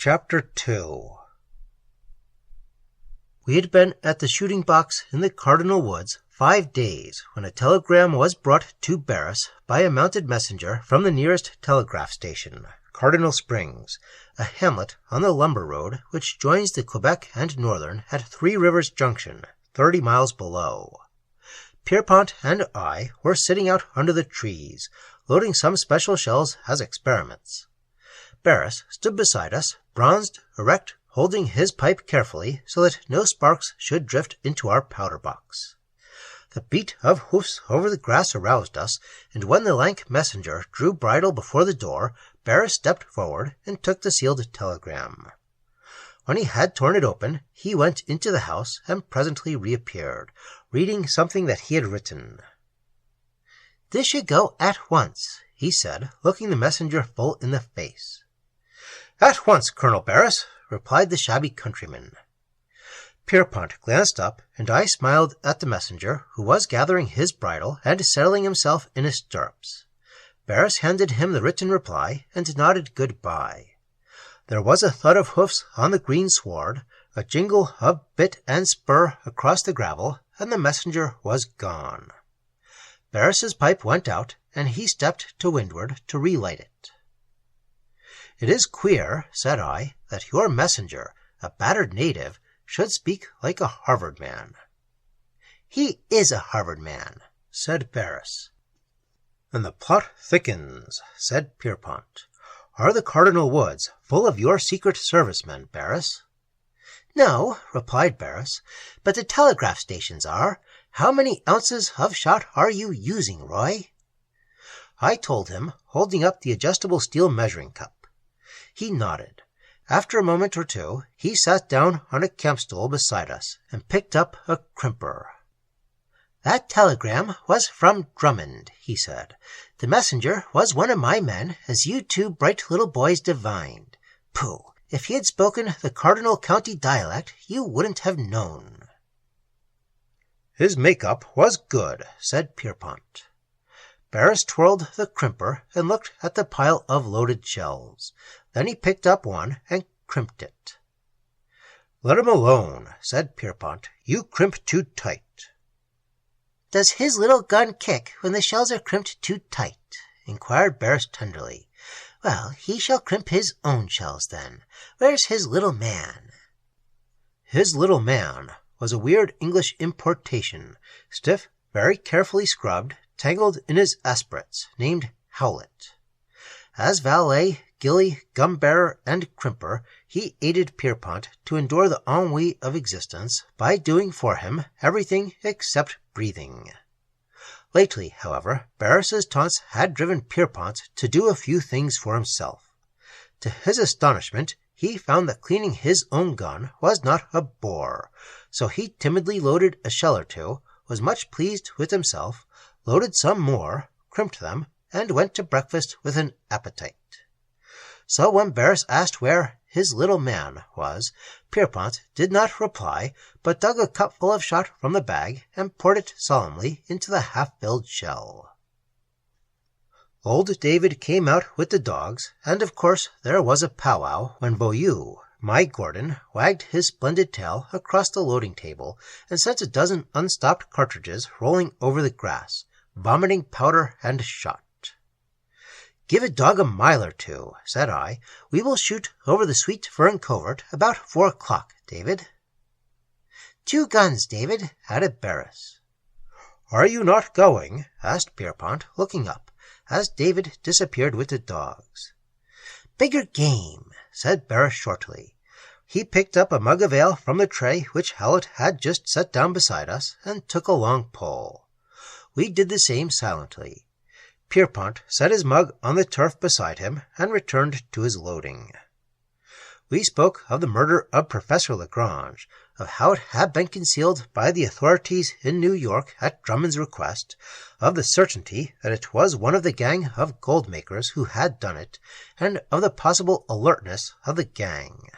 Chapter 2. We had been at the shooting box in the Cardinal Woods 5 days when a telegram was brought to Barris by a mounted messenger from the nearest telegraph station, Cardinal Springs, a hamlet on the lumber road which joins the Quebec and Northern at Three Rivers Junction, 30 miles below. Pierpont and I were sitting out under the trees, loading some special shells as experiments. Barris stood beside us, bronzed, erect, holding his pipe carefully so that no sparks should drift into our powder box. The beat of hoofs over the grass aroused us, and when the lank messenger drew bridle before the door, Barris stepped forward and took the sealed telegram. When he had torn it open, he went into the house and presently reappeared, reading something that he had written. "This should go at once," he said, looking the messenger full in the face. "At once, Colonel Barris," replied the shabby countryman. Pierpont glanced up, and I smiled at the messenger, who was gathering his bridle and settling himself in his stirrups. Barris handed him the written reply and nodded good-bye. There was a thud of hoofs on the green sward, a jingle of bit and spur across the gravel, and the messenger was gone. Barris's pipe went out, and he stepped to windward to relight it. "It is queer," said I, "that your messenger, a battered native, should speak like a Harvard man." "He is a Harvard man," said Barris. "And the plot thickens," said Pierpont. "Are the Cardinal Woods full of your Secret Service men, Barris?" "No," replied Barris, "but the telegraph stations are. How many ounces of shot are you using, Roy?" I told him, holding up the adjustable steel measuring cup. He nodded. After a moment or two, he sat down on a camp stool beside us and picked up a crimper. "That telegram was from Drummond," he said. "The messenger was one of my men, as you two bright little boys divined. Pooh! If he had spoken the Cardinal County dialect, you wouldn't have known." "His make-up was good," said Pierpont. Barris twirled the crimper and looked at the pile of loaded shells. Then he picked up one and crimped it. "Let him alone," said Pierpont. "You crimp too tight." "Does his little gun kick when the shells are crimped too tight?" inquired Barris tenderly. "Well, he shall crimp his own shells then. Where's his little man?" His little man was a weird English importation, stiff, very carefully scrubbed, tangled in his aspirates, named Howlett. As valet, gilly, gum-bearer, and crimper, he aided Pierpont to endure the ennui of existence by doing for him everything except breathing. Lately, however, Barris's taunts had driven Pierpont to do a few things for himself. To his astonishment, he found that cleaning his own gun was not a bore, so he timidly loaded a shell or two, was much pleased with himself, loaded some more, crimped them, and went to breakfast with an appetite. So when Barris asked where his little man was, Pierpont did not reply, but dug a cupful of shot from the bag and poured it solemnly into the half-filled shell. Old David came out with the dogs, and of course there was a powwow when Beaulieu, my Gordon, wagged his splendid tail across the loading table and sent a dozen unstopped cartridges rolling over the grass, vomiting powder and shot. "Give a dog a mile or two," said I. "We will shoot over the Sweet Fern Covert about 4 o'clock, David." "2 guns, David," added Barris. "Are you not going?" asked Pierpont, looking up, as David disappeared with the dogs. "Bigger game," said Barris shortly. He picked up a mug of ale from the tray which Howlett had just set down beside us, and took a long pull. We did the same silently. Pierpont set his mug on the turf beside him and returned to his loading. We spoke of the murder of Professor Lagrange, of how it had been concealed by the authorities in New York at Drummond's request, of the certainty that it was one of the gang of gold-makers who had done it, and of the possible alertness of the gang.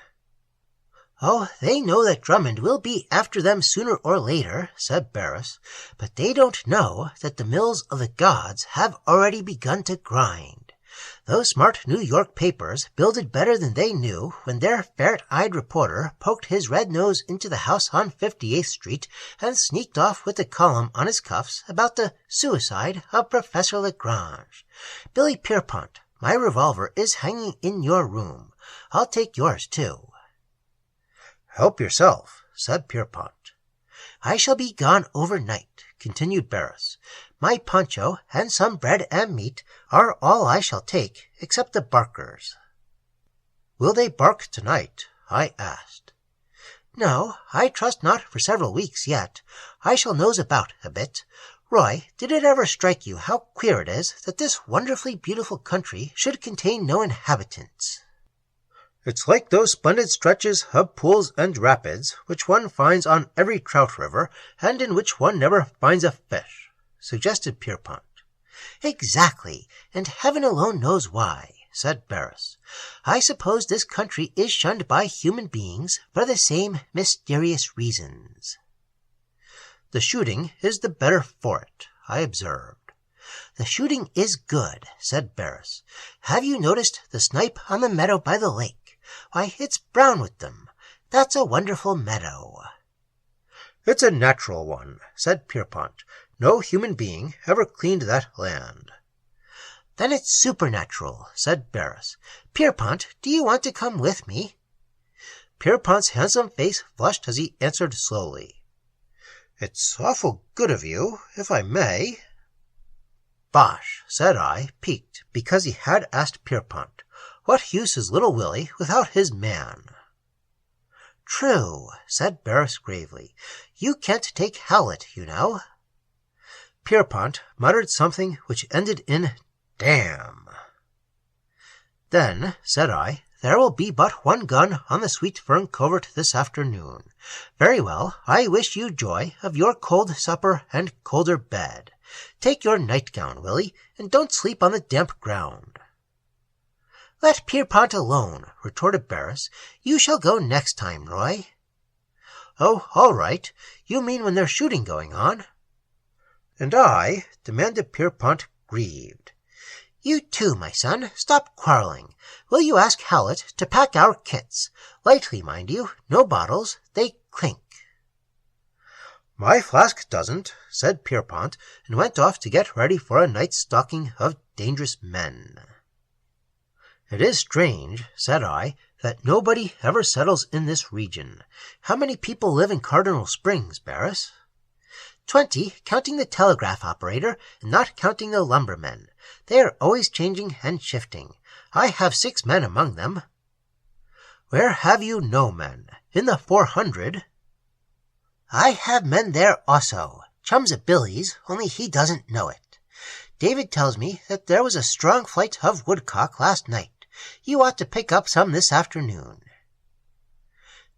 "Oh, they know that Drummond will be after them sooner or later," said Barris, "but they don't know that the mills of the gods have already begun to grind. Those smart New York papers builded better than they knew when their ferret-eyed reporter poked his red nose into the house on 58th Street and sneaked off with a column on his cuffs about the suicide of Professor Lagrange. Billy Pierpont, my revolver is hanging in your room. I'll take yours, too. Help yourself, said Pierpont. I shall be gone overnight, continued Barris. My poncho and some bread and meat are all I shall take, except the barkers. Will they bark tonight? I asked. No, I trust not for several weeks yet. I shall nose about a bit. Roy, did it ever strike you how queer it is that this wonderfully beautiful country should contain no inhabitants? It's like those splendid stretches of pools and rapids which one finds on every trout river, and in which one never finds a fish, suggested Pierpont. Exactly, and heaven alone knows why, said Barris. I suppose this country is shunned by human beings for the same mysterious reasons. The shooting is the better for it, I observed. The shooting is good, said Barris. Have you noticed the snipe on the meadow by the lake? Why, it's brown with them. That's a wonderful meadow. It's a natural one, said Pierpont. No human being ever cleaned that land. Then it's supernatural, said Barris. Pierpont, do you want to come with me? Pierpont's handsome face flushed as he answered slowly. It's awful good of you, if I may. Bosh, said I, piqued, because he had asked Pierpont. What use is little Willie without his man? True, said Barris gravely. You can't take Howlett, you know. Pierpont muttered something which ended in damn. Then, said I, there will be but one gun on the Sweet Fern Covert this afternoon. Very well, I wish you joy of your cold supper and colder bed. Take your nightgown, Willie, and don't sleep on the damp ground. Let Pierpont alone, retorted Barris. You shall go next time, Roy. Oh, all right. You mean when there's shooting going on? And I, demanded Pierpont, grieved. You too, my son. Stop quarreling. Will you ask Howlett to pack our kits? Lightly, mind you. No bottles. They clink. My flask doesn't, said Pierpont, and went off to get ready for a night's stalking of dangerous men. It is strange, said I, that nobody ever settles in this region. How many people live in Cardinal Springs, Barris? 20, counting the telegraph operator, and not counting the lumbermen. They are always changing and shifting. I have 6 men among them. Where have you no men? In the 400? I have men there also. Chums of Billy's, only he doesn't know it. David tells me that there was a strong flight of woodcock last night. You ought to pick up some this afternoon.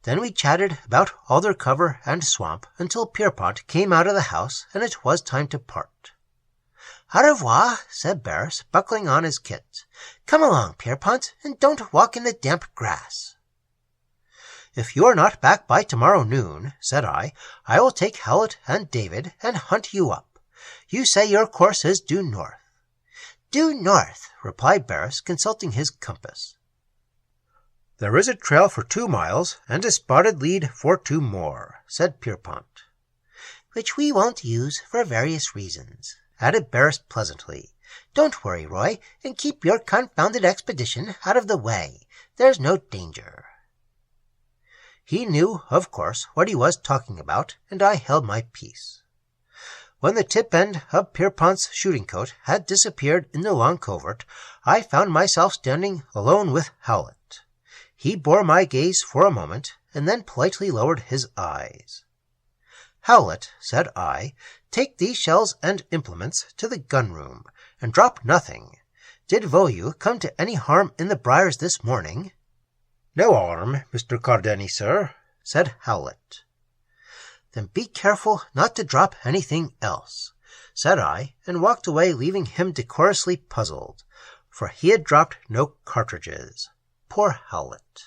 Then we chatted about alder cover and swamp until Pierpont came out of the house, and it was time to part. Au revoir, said Barris, buckling on his kit. Come along, Pierpont, and don't walk in the damp grass. If you are not back by tomorrow noon, said I will take Howlett and David and hunt you up. You say your course is due north. Due north, replied Barris, consulting his compass. There is a trail for 2 miles and a spotted lead for 2 more, said Pierpont. Which we won't use for various reasons, added Barris pleasantly. Don't worry, Roy, and keep your confounded expedition out of the way. There's no danger. He knew, of course, what he was talking about, and I held my peace. When the tip end of Pierpont's shooting coat had disappeared in the long covert, I found myself standing alone with Howlett. He bore my gaze for a moment, and then politely lowered his eyes. Howlett, said I, take these shells and implements to the gun-room, and drop nothing. Did Voyu come to any harm in the briars this morning? No harm, Mr. Cardenny, sir, said Howlett. Then be careful not to drop anything else, said I, and walked away, leaving him decorously puzzled, for he had dropped no cartridges. Poor Howlett.